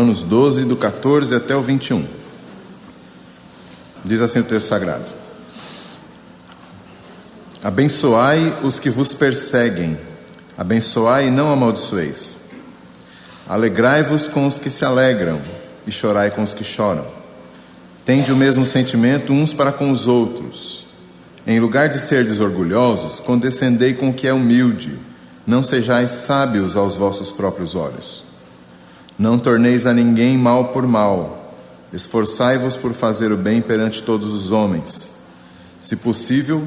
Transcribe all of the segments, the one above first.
Romanos 12, do 14 até o 21. Diz assim o texto sagrado: abençoai os que vos perseguem, abençoai e não amaldiçoeis. Alegrai-vos com os que se alegram e chorai com os que choram. Tende o mesmo sentimento uns para com os outros. Em lugar de serdes orgulhosos, condescendei com o que é humilde. Não sejais sábios aos vossos próprios olhos. Não torneis a ninguém mal por mal. Esforçai-vos por fazer o bem perante todos os homens. Se possível,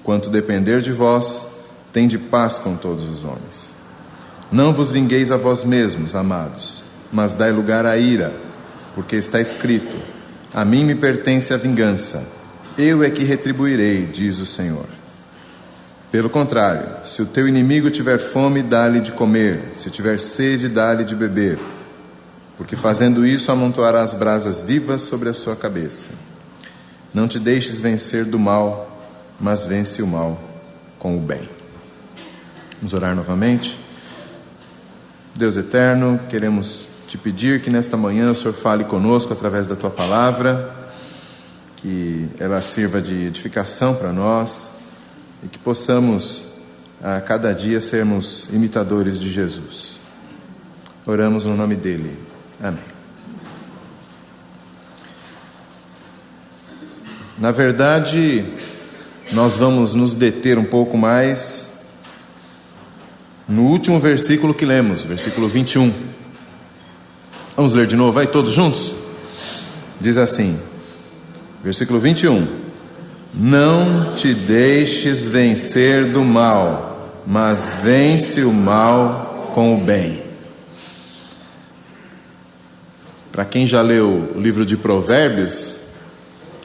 quanto depender de vós, tende paz com todos os homens. Não vos vingueis a vós mesmos, amados, mas dai lugar à ira, porque está escrito: a mim me pertence a vingança, eu é que retribuirei, diz o Senhor. Pelo contrário, se o teu inimigo tiver fome, dá-lhe de comer, se tiver sede, dá-lhe de beber, porque fazendo isso amontoarás brasas vivas sobre a sua cabeça. Não te deixes vencer do mal, mas vence o mal com o bem. Vamos orar novamente. Deus eterno, queremos te pedir que nesta manhã o Senhor fale conosco através da tua palavra, que ela sirva de edificação para nós e que possamos a cada dia sermos imitadores de Jesus. Oramos no nome dele. Amém. Na verdade, nós vamos nos deter um pouco mais no último versículo que lemos, versículo 21. Vamos ler de novo, vai todos juntos? Diz assim, versículo 21. Não te deixes vencer do mal, mas vence o mal com o bem. Para quem já leu o livro de Provérbios,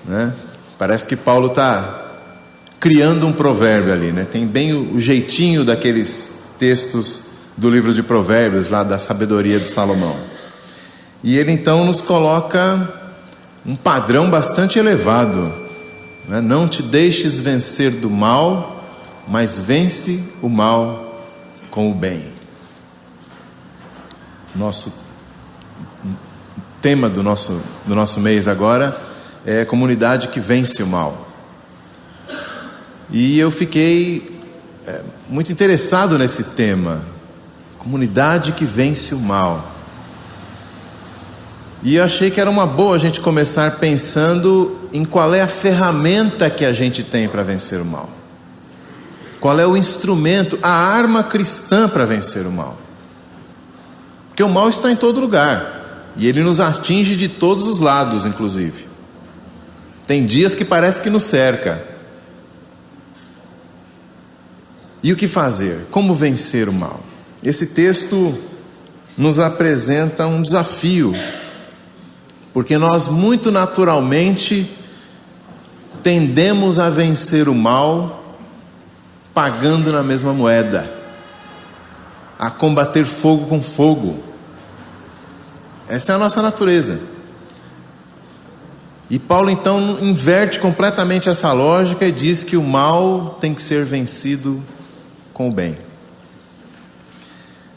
né, parece que Paulo está criando um provérbio ali, né? Tem bem o jeitinho daqueles textos do livro de Provérbios, lá da sabedoria de Salomão. E ele então nos coloca um padrão bastante elevado, né? Não te deixes vencer do mal, mas vence o mal com o bem. Nosso tema do nosso mês agora é comunidade que vence o mal. E eu fiquei muito interessado nesse tema, comunidade que vence o mal. E eu achei que era uma boa a gente começar pensando em qual é a ferramenta que a gente tem para vencer o mal. Qual é o instrumento, a arma cristã para vencer o mal. Porque o mal está em todo lugar. E ele nos atinge de todos os lados, inclusive. Tem dias que parece que nos cerca. E o que fazer? Como vencer o mal? Esse texto nos apresenta um desafio, porque nós muito naturalmente tendemos a vencer o mal pagando na mesma moeda, a combater fogo com fogo. Essa é a nossa natureza. E Paulo então inverte completamente essa lógica e diz que o mal tem que ser vencido com o bem.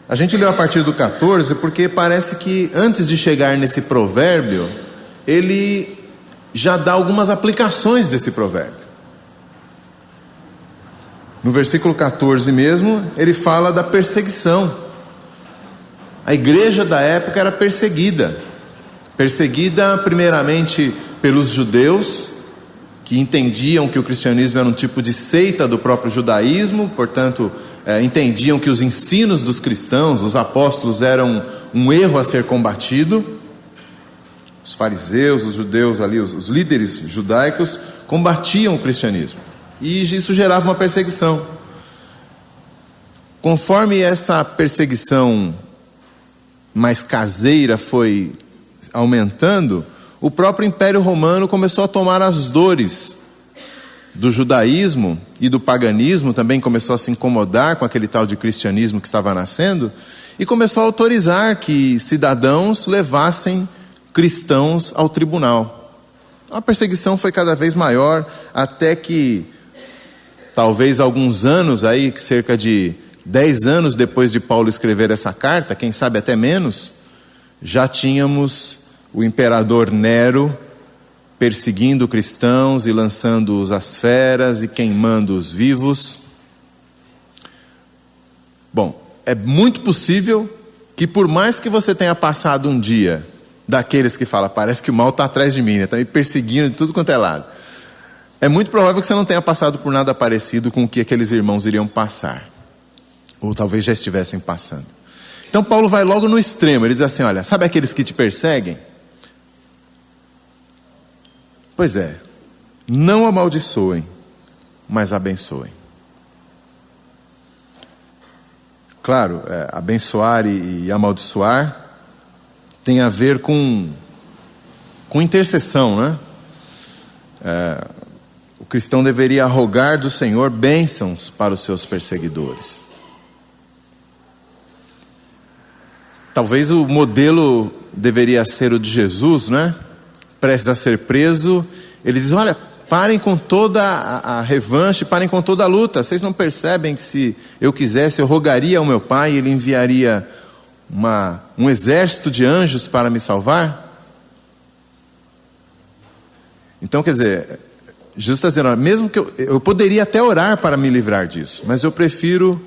A gente leu a partir do 14 porque parece que antes de chegar nesse provérbio, ele já dá algumas aplicações desse provérbio. No versículo 14 mesmo, ele fala da perseguição. A igreja da época era perseguida primeiramente pelos judeus, que entendiam que o cristianismo era um tipo de seita do próprio judaísmo, portanto, entendiam que os ensinos dos cristãos, os apóstolos, eram um erro a ser combatido. Os fariseus, os judeus ali, os líderes judaicos, combatiam o cristianismo. E isso gerava uma perseguição. Conforme essa perseguição mais caseira foi aumentando, o próprio Império Romano começou a tomar as dores do judaísmo e do paganismo, também começou a se incomodar com aquele tal de cristianismo que estava nascendo, e começou a autorizar que cidadãos levassem cristãos ao tribunal. A perseguição foi cada vez maior, até que talvez alguns anos aí, cerca de 10 anos depois de Paulo escrever essa carta, quem sabe até menos, já tínhamos o imperador Nero perseguindo cristãos e lançando-os às feras e queimando os vivos. Bom, é muito possível que por mais que você tenha passado um dia daqueles que falam, parece que o mal está atrás de mim, está me perseguindo de tudo quanto é lado, é muito provável que você não tenha passado por nada parecido com o que aqueles irmãos iriam passar, ou talvez já estivessem passando. Então Paulo vai logo no extremo, ele diz assim, olha, sabe aqueles que te perseguem? Pois é, não amaldiçoem, mas abençoem. Claro, abençoar e amaldiçoar tem a ver com intercessão, né? O cristão deveria rogar do Senhor bênçãos para os seus perseguidores. Talvez o modelo deveria ser o de Jesus, né? Prestes a ser preso, ele diz, olha, parem com toda a revanche, parem com toda a luta. Vocês não percebem que se eu quisesse, eu rogaria ao meu Pai, Ele enviaria um exército de anjos para me salvar? Então, quer dizer, Jesus está dizendo, olha, mesmo que eu poderia até orar para me livrar disso, mas eu prefiro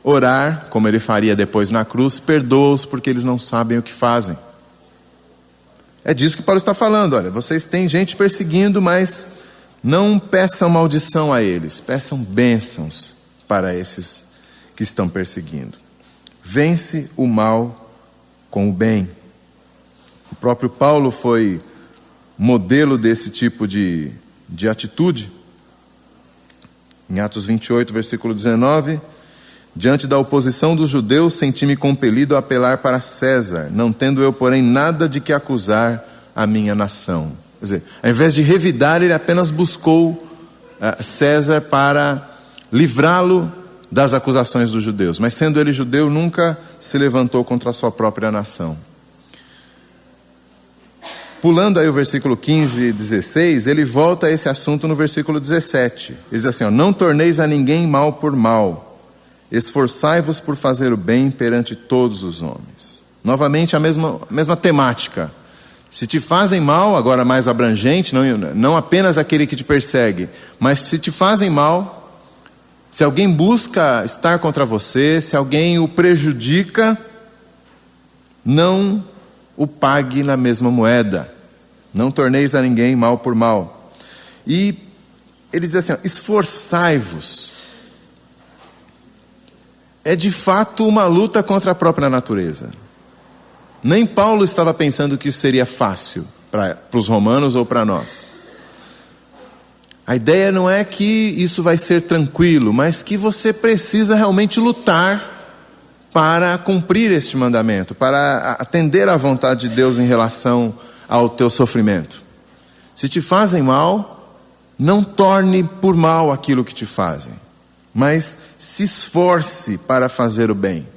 orar, como Ele faria depois na cruz, perdoa-os porque eles não sabem o que fazem. É disso que Paulo está falando, olha, vocês têm gente perseguindo, mas não peçam maldição a eles, peçam bênçãos para esses que estão perseguindo. Vence o mal com o bem. O próprio Paulo foi modelo desse tipo de atitude. Em Atos 28, versículo 19, diante da oposição dos judeus, senti-me compelido a apelar para César, não tendo eu, porém, nada de que acusar a minha nação. Quer dizer, ao invés de revidar, ele apenas buscou César para livrá-lo das acusações dos judeus. Mas sendo ele judeu, nunca se levantou contra a sua própria nação. Pulando aí o versículo 15 e 16, ele volta a esse assunto no versículo 17. Ele diz assim, não torneis a ninguém mal por mal. Esforçai-vos por fazer o bem perante todos os homens. Novamente a mesma temática. Se te fazem mal, agora mais abrangente, não apenas aquele que te persegue, mas se te fazem mal, se alguém busca estar contra você, se alguém o prejudica, não o pague na mesma moeda. Não torneis a ninguém mal por mal. E ele diz assim, esforçai-vos. É de fato uma luta contra a própria natureza. Nem Paulo estava pensando que isso seria fácil para os romanos ou para nós. A ideia não é que isso vai ser tranquilo, mas que você precisa realmente lutar para cumprir este mandamento, para atender à vontade de Deus em relação ao teu sofrimento. Se te fazem mal, não torne por mal aquilo que te fazem, mas se esforce para fazer o bem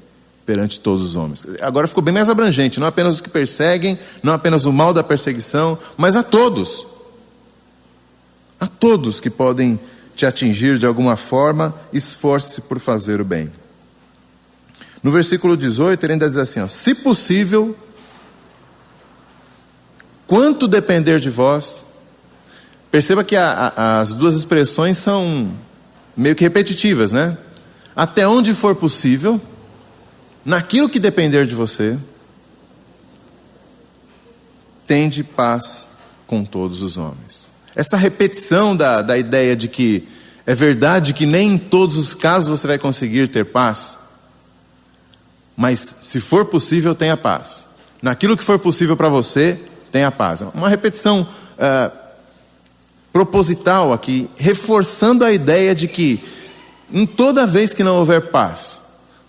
perante todos os homens. Agora ficou bem mais abrangente, não apenas os que perseguem, não apenas o mal da perseguição, mas a todos. A todos que podem te atingir de alguma forma, esforce-se por fazer o bem. No versículo 18, ele ainda diz assim, se possível, quanto depender de vós. Perceba que as duas expressões são meio que repetitivas, né? Até onde for possível, naquilo que depender de você, tende paz com todos os homens. Essa repetição da ideia de que é verdade que nem em todos os casos você vai conseguir ter paz, mas se for possível, tenha paz. Naquilo que for possível para você, tenha paz. Uma repetição proposital aqui, reforçando a ideia de que em toda vez que não houver paz,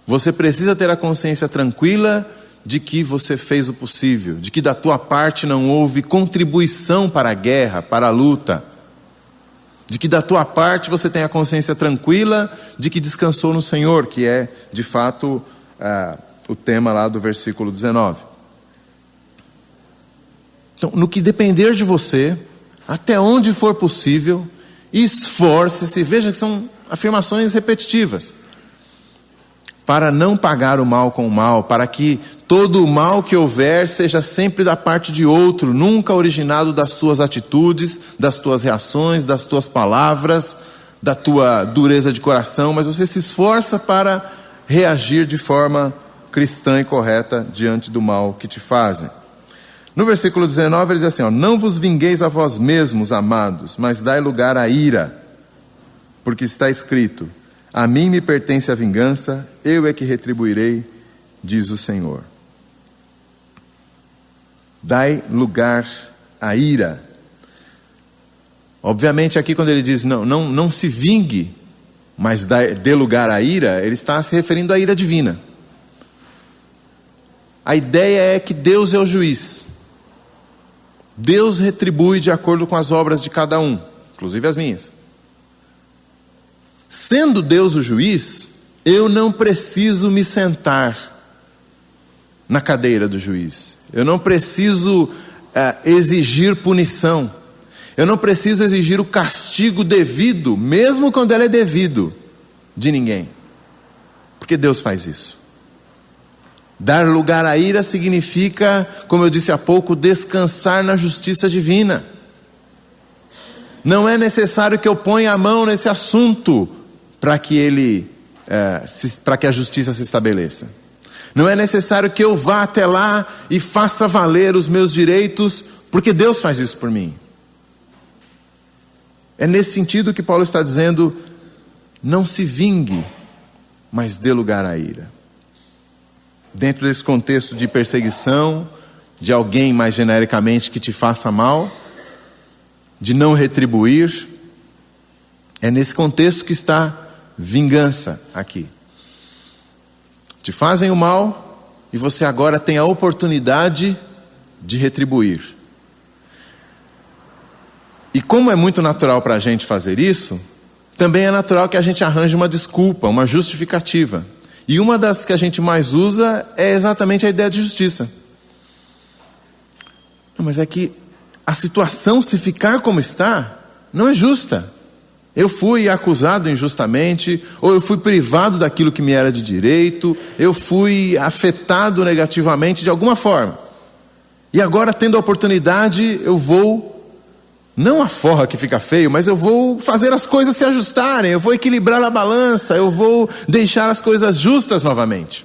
você precisa ter a consciência tranquila de que você fez o possível, de que da tua parte não houve contribuição para a guerra, para a luta, de que da tua parte você tem a consciência tranquila de que descansou no Senhor, que é de fato o tema lá do versículo 19. Então, no que depender de você, até onde for possível, esforce-se, veja que são afirmações repetitivas, para não pagar o mal com o mal, para que todo o mal que houver seja sempre da parte de outro, nunca originado das tuas atitudes, das tuas reações, das tuas palavras, da tua dureza de coração, mas você se esforça para reagir de forma cristã e correta diante do mal que te fazem. No versículo 19 ele diz assim, não vos vingueis a vós mesmos, amados, mas dai lugar à ira, porque está escrito, a mim me pertence a vingança, eu é que retribuirei, diz o Senhor. Dai lugar à ira. Obviamente aqui quando ele diz não se vingue, mas dê lugar à ira, ele está se referindo à ira divina. A ideia é que Deus é o juiz. Deus retribui de acordo com as obras de cada um, inclusive as minhas. Sendo Deus o juiz, eu não preciso me sentar na cadeira do juiz. Eu não preciso exigir punição. Eu não preciso exigir o castigo devido, mesmo quando ele é devido, de ninguém. Porque Deus faz isso. Dar lugar à ira significa, como eu disse há pouco, descansar na justiça divina. Não é necessário que eu ponha a mão nesse assunto para que a justiça se estabeleça. Não é necessário que eu vá até lá e faça valer os meus direitos, porque Deus faz isso por mim. É nesse sentido que Paulo está dizendo, não se vingue, mas dê lugar à ira. Dentro desse contexto de perseguição, de alguém mais genericamente que te faça mal, de não retribuir, é nesse contexto que está vingança aqui. Te fazem o mal e você agora tem a oportunidade de retribuir. E como é muito natural para a gente fazer isso, também é natural que a gente arranje uma desculpa, uma justificativa. E uma das que a gente mais usa é exatamente a ideia de justiça. Não, mas é que a situação, se ficar como está, não é justa. Eu fui acusado injustamente, ou eu fui privado daquilo que me era de direito, eu fui afetado negativamente de alguma forma. E agora, tendo a oportunidade, eu vou, não a forra que fica feio, mas eu vou fazer as coisas se ajustarem, eu vou equilibrar a balança, eu vou deixar as coisas justas novamente.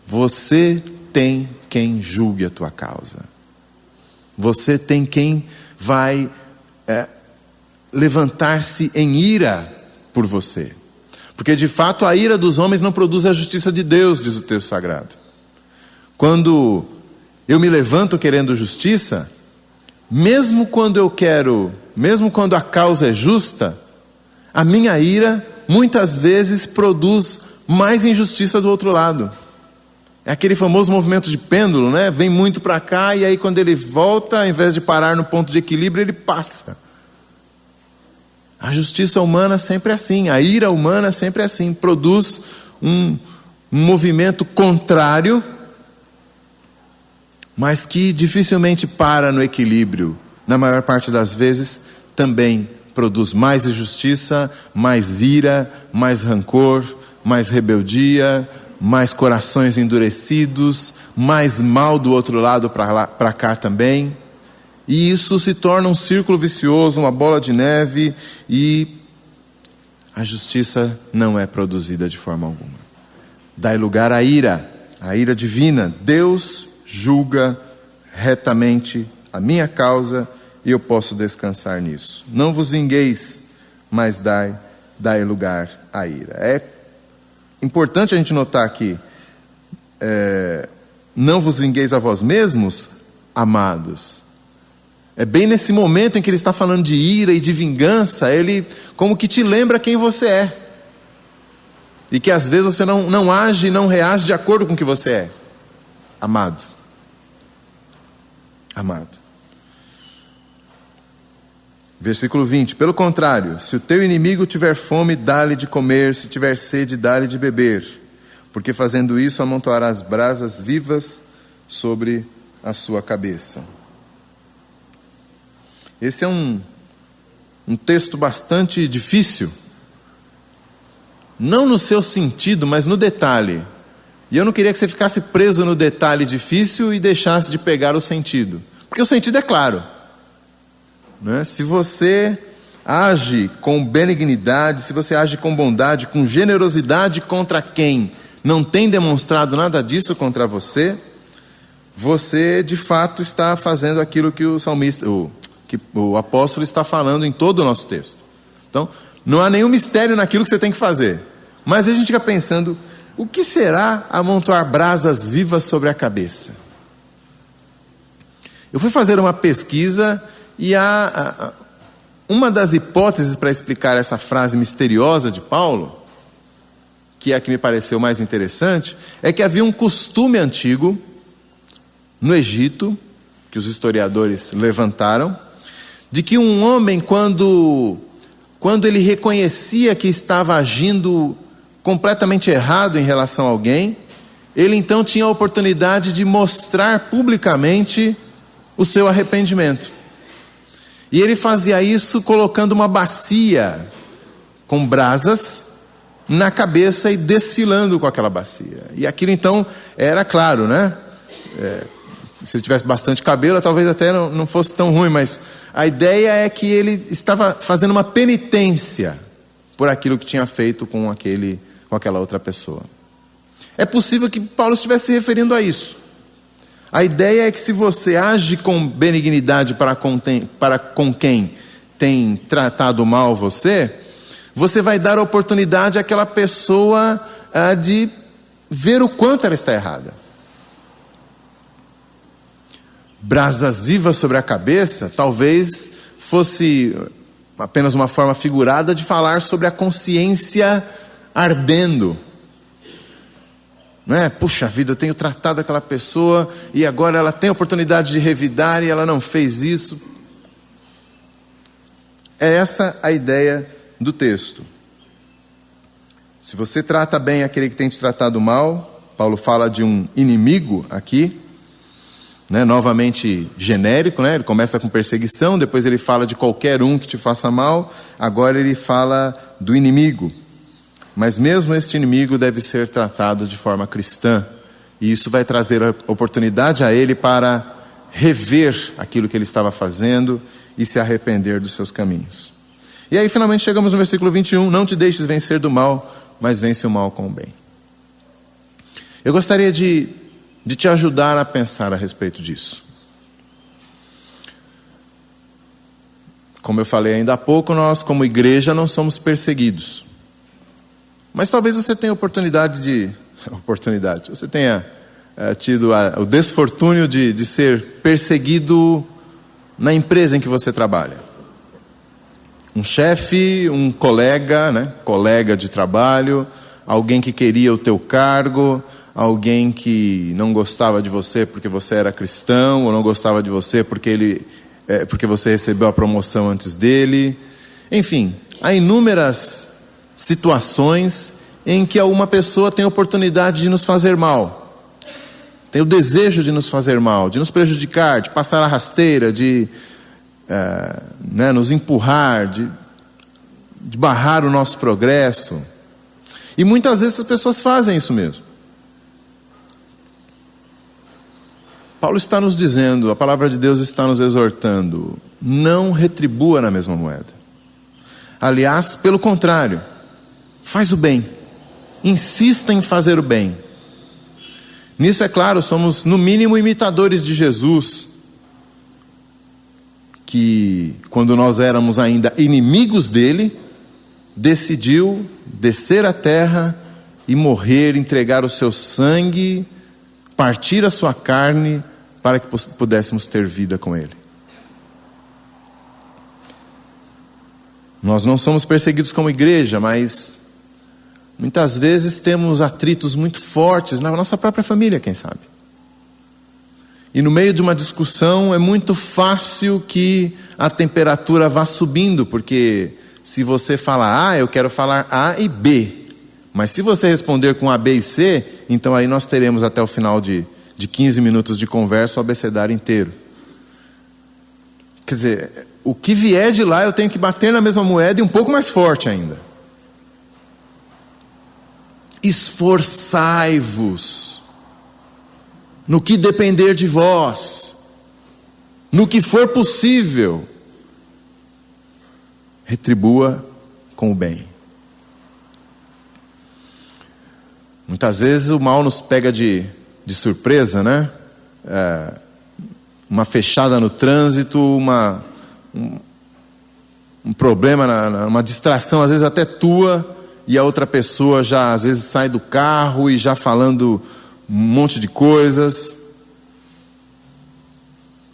Você tem quem julgue a tua causa. Você tem quem vai levantar-se em ira por você. Porque de fato a ira dos homens não produz a justiça de Deus, diz o texto sagrado. Quando eu me levanto querendo justiça, mesmo quando a causa é justa, a minha ira muitas vezes produz mais injustiça do outro lado. É aquele famoso movimento de pêndulo, né? Vem muito para cá e aí quando ele volta, ao invés de parar no ponto de equilíbrio, ele passa. A justiça humana sempre é assim, a ira humana sempre é assim, produz um movimento contrário, mas que dificilmente para no equilíbrio. Na maior parte das vezes também produz mais injustiça, mais ira, mais rancor, mais rebeldia, mais corações endurecidos, mais mal do outro lado para cá também. E isso se torna um círculo vicioso, uma bola de neve, e a justiça não é produzida de forma alguma. Dai lugar à ira divina. Deus julga retamente a minha causa e eu posso descansar nisso. Não vos vingueis, mas dai lugar à ira. É importante a gente notar aqui, não vos vingueis a vós mesmos, amados. É bem nesse momento em que ele está falando de ira e de vingança, ele como que te lembra quem você é. E que às vezes você não age, não reage de acordo com o que você é. Amado. Amado. Versículo 20. Pelo contrário, se o teu inimigo tiver fome, dá-lhe de comer, se tiver sede, dá-lhe de beber. Porque fazendo isso, amontoarás brasas vivas sobre a sua cabeça. Esse é um texto bastante difícil. Não no seu sentido, mas no detalhe. E eu não queria que você ficasse preso no detalhe difícil e deixasse de pegar o sentido. Porque o sentido é claro, né? Se você age com benignidade, se você age com bondade, com generosidade contra quem não tem demonstrado nada disso contra você, você de fato está fazendo aquilo que o salmista, que o apóstolo está falando em todo o nosso texto. Então, não há nenhum mistério naquilo que você tem que fazer. Mas a gente fica pensando, o que será amontoar brasas vivas sobre a cabeça? Eu fui fazer uma pesquisa e uma das hipóteses para explicar essa frase misteriosa de Paulo, que é a que me pareceu mais interessante, é que havia um costume antigo no Egito, que os historiadores levantaram, de que um homem, quando ele reconhecia que estava agindo completamente errado em relação a alguém, ele então tinha a oportunidade de mostrar publicamente o seu arrependimento. E ele fazia isso colocando uma bacia com brasas na cabeça e desfilando com aquela bacia. E aquilo então era claro, né? Se ele tivesse bastante cabelo, talvez até não fosse tão ruim, mas a ideia é que ele estava fazendo uma penitência por aquilo que tinha feito com aquela outra pessoa. É possível que Paulo estivesse se referindo a isso. A ideia é que se você age com benignidade para com quem tem tratado mal você vai dar oportunidade àquela pessoa de ver o quanto ela está errada. Brasas vivas sobre a cabeça talvez fosse apenas uma forma figurada de falar sobre a consciência ardendo. Não é? Puxa vida, eu tenho tratado aquela pessoa e agora ela tem a oportunidade de revidar e ela não fez isso. É essa a ideia do texto. Se você trata bem aquele que tem te tratado mal, Paulo fala de um inimigo aqui, né? Novamente genérico, né? Ele começa com perseguição, depois ele fala de qualquer um que te faça mal, agora ele fala do inimigo. Mas mesmo este inimigo deve ser tratado de forma cristã. E isso vai trazer a oportunidade a ele para rever aquilo que ele estava fazendo e se arrepender dos seus caminhos. E aí finalmente chegamos no versículo 21. Não te deixes vencer do mal, mas vence o mal com o bem. Eu gostaria de te ajudar a pensar a respeito disso. Como eu falei ainda há pouco, nós como igreja não somos perseguidos. Mas talvez você tenha você tenha tido o desfortúnio de ser perseguido na empresa em que você trabalha. Um chefe, um colega, né? Colega de trabalho, alguém que queria o teu cargo, alguém que não gostava de você porque você era cristão, ou não gostava de você porque você recebeu a promoção antes dele. Enfim, há inúmeras situações em que uma pessoa tem a oportunidade de nos fazer mal, tem o desejo de nos fazer mal, de nos prejudicar, de passar a rasteira, de nos empurrar, de barrar o nosso progresso. E muitas vezes as pessoas fazem isso mesmo. Paulo está nos dizendo, a palavra de Deus está nos exortando, não retribua na mesma moeda. Aliás, pelo contrário, faz o bem, insista em fazer o bem. Nisso, é claro, somos no mínimo imitadores de Jesus, que quando nós éramos ainda inimigos dele, decidiu descer à terra e morrer, entregar o seu sangue, partir a sua carne, para que pudéssemos ter vida com ele. Nós não somos perseguidos como igreja, mas muitas vezes temos atritos muito fortes na nossa própria família, quem sabe. E no meio de uma discussão é muito fácil que a temperatura vá subindo, porque se você falar A, eu quero falar A e B. Mas se você responder com A, B e C, então aí nós teremos até o final de 15 minutos de conversa o abecedário inteiro. Quer dizer, o que vier de lá eu tenho que bater na mesma moeda e um pouco mais forte ainda. esforçai-vos no que depender de vós, no que for possível, retribua com o bem. Muitas vezes o mal nos pega de surpresa, né? Uma fechada no trânsito, um problema, uma distração, às vezes até tua, e a outra pessoa já às vezes sai do carro e já falando um monte de coisas.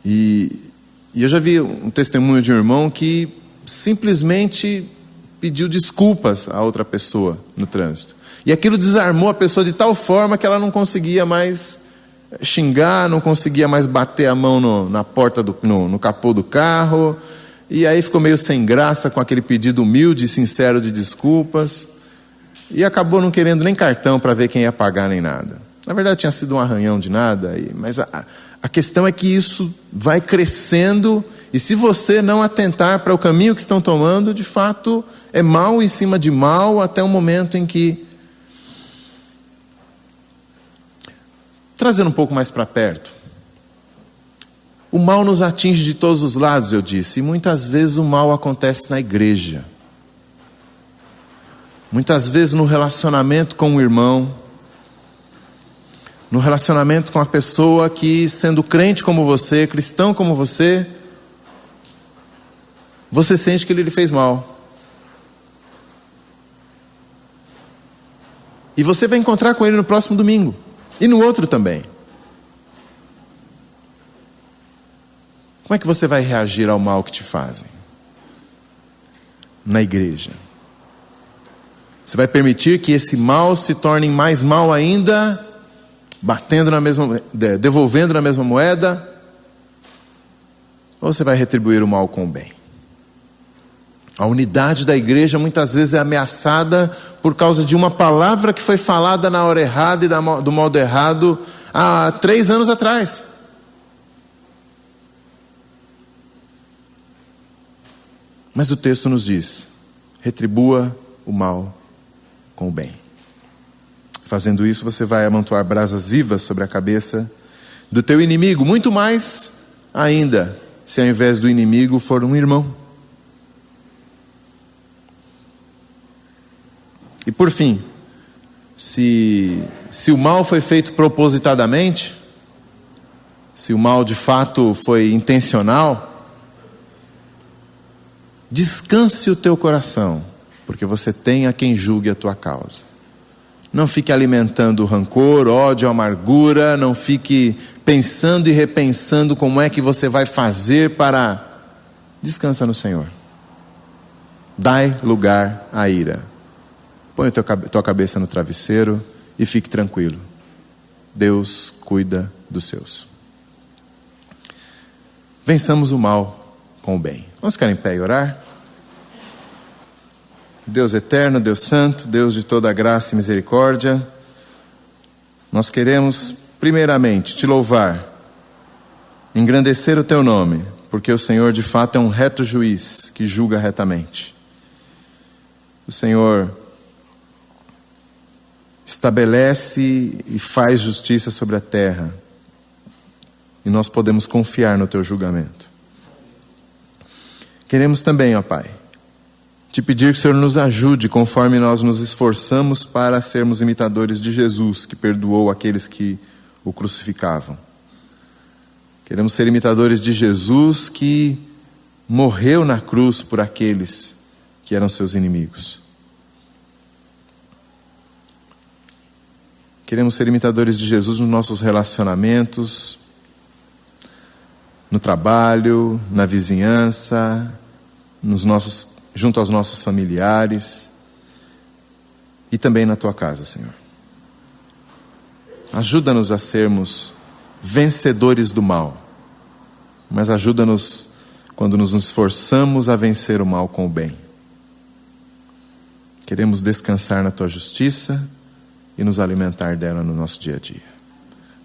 E eu já vi um testemunho de um irmão que simplesmente pediu desculpas a outra pessoa no trânsito. E aquilo desarmou a pessoa de tal forma que ela não conseguia mais xingar, não conseguia mais bater a mão na porta, no capô do carro. E aí ficou meio sem graça com aquele pedido humilde e sincero de desculpas. E acabou não querendo nem cartão para ver quem ia pagar nem nada. Na verdade tinha sido um arranhão de nada, mas a questão é que isso vai crescendo, e se você não atentar para o caminho que estão tomando, de fato é mal em cima de mal, até o momento em que, trazendo um pouco mais para perto, o mal nos atinge de todos os lados, eu disse, e muitas vezes o mal acontece na igreja, muitas vezes no relacionamento com o irmão, no relacionamento com a pessoa que, sendo crente como você, cristão como você sente que ele lhe fez mal. E você vai encontrar com ele no próximo domingo. E no outro também. Como é que você vai reagir ao mal que te fazem? Na igreja. Você vai permitir que esse mal se torne mais mal ainda, devolvendo na mesma moeda? Ou você vai retribuir o mal com o bem? A unidade da igreja muitas vezes é ameaçada por causa de uma palavra que foi falada na hora errada e do modo errado há 3 anos atrás. Mas o texto nos diz: retribua o mal com o bem. Fazendo isso, você vai amontoar brasas vivas sobre a cabeça do teu inimigo, muito mais ainda se ao invés do inimigo for um irmão. E por fim, se o mal foi feito propositadamente, se o mal de fato foi intencional, descanse o teu coração, porque você tem a quem julgue a tua causa. Não fique alimentando rancor, ódio, amargura, não fique pensando e repensando como é que você vai fazer para... Descansa no Senhor. Dai lugar à ira. Põe a tua cabeça no travesseiro e fique tranquilo. Deus cuida dos seus. Vençamos o mal com o bem. Vamos ficar em pé e orar? Deus eterno, Deus santo, Deus de toda graça e misericórdia, nós queremos primeiramente te louvar, engrandecer o teu nome, porque o Senhor de fato é um reto juiz que julga retamente. O Senhor estabelece e faz justiça sobre a terra, e nós podemos confiar no teu julgamento. Queremos também, ó Pai, te pedir que o Senhor nos ajude conforme nós nos esforçamos para sermos imitadores de Jesus, que perdoou aqueles que o crucificavam. Queremos ser imitadores de Jesus, que morreu na cruz por aqueles que eram seus inimigos. Queremos ser imitadores de Jesus nos nossos relacionamentos, no trabalho, na vizinhança, junto aos nossos familiares e também na tua casa, Senhor. Ajuda-nos a sermos vencedores do mal, mas ajuda-nos quando nos esforçamos a vencer o mal com o bem. Queremos descansar na tua justiça e nos alimentar dela no nosso dia a dia.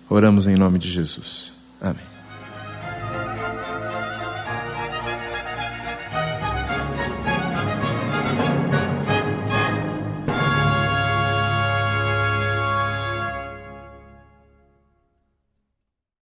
Oramos em nome de Jesus. Amém.